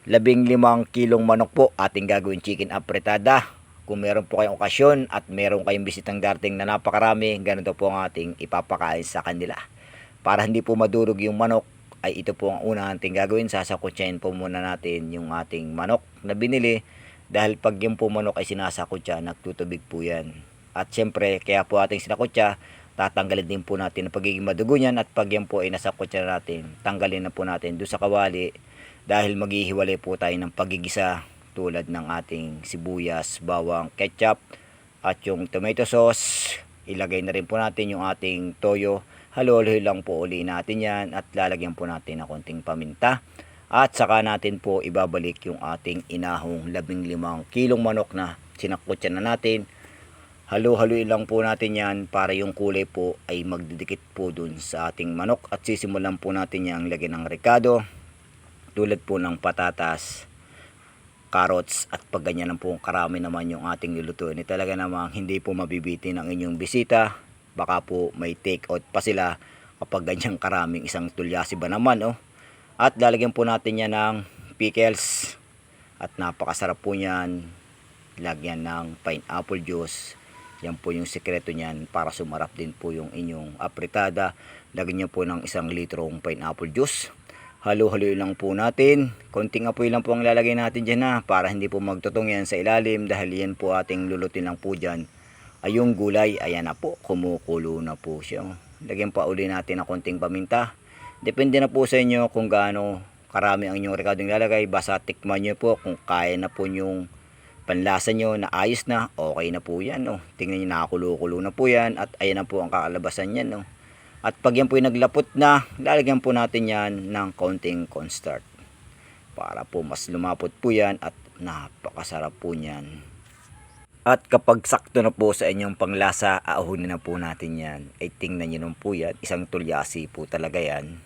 15 kilong manok po ating gagawin chicken apretada. Kung meron po kayong okasyon at meron kayong bisitang darating na napakarami, ganito po ang ating ipapakain sa kanila. Para hindi po madurog yung manok, ay ito po ang una ating gagawin. Sasakutsahin po muna natin yung ating manok na binili. Dahil pag yung po manok ay sinasakutsa, nagtutubig po yan. At syempre, kaya po ating sinakutsa, tatanggalin din po natin ang pagiging madugo niyan. At pag yan po ay nasakutsa natin, tanggalin na po natin doon sa kawali. Dahil maghihiwalay po tayo ng pagigisa tulad ng ating sibuyas, bawang, ketchup at yung tomato sauce. Ilagay na rin po natin yung ating toyo. Halo-halo lang po uli natin yan at lalagyan po natin ng konting paminta. At saka natin po ibabalik yung ating inahong 15 kilong manok na sinakutsa na natin. Halo-haloin lang po natin yan para yung kulay po ay magdidikit po dun sa ating manok. At sisimulan po natin yung lagyan ng rekado. Tulad po ng patatas, carrots at pag ganyan lang po karami naman yung ating lulutuin. Talaga namang hindi po mabibitin ang inyong bisita. Baka po may take out pa sila kapag ganyan karaming isang tulyasi ba naman oh. At lalagyan po natin yan ng pickles. At napakasarap po yan. Lagyan ng pineapple juice. Yan po yung sekreto niyan para sumarap din po yung inyong apretada. Lagyan niyo po ng 1 litrong pineapple juice. Halo-halo lang po natin. Konting apoy lang po ang lalagay natin dyan para hindi po magtutong yan sa ilalim dahil yan po ating lulutin lang po dyan. Ay yung gulay, ayan na po, kumukulo na po siya. Lagyan pa uli natin ng konting paminta. Depende na po sa inyo kung gaano karami ang inyong rekadong lalagay. Basta tikman nyo po kung kaya na po yung panlasa nyo na ayos na, okay na po yan. Oh. Tingnan nyo, nakakulo-kulo na po yan at ayan na po ang kakalabasan yan. Oh. At pag yan po yung naglapot na, lalagyan po natin yan ng konting cornstarch. Para po mas lumapot po yan at napakasarap po yan. At kapag sakto na po sa inyong panglasa, auhunin na po natin yan. Ay tingnan nyo naman po yan, isang tulyasi po talaga yan.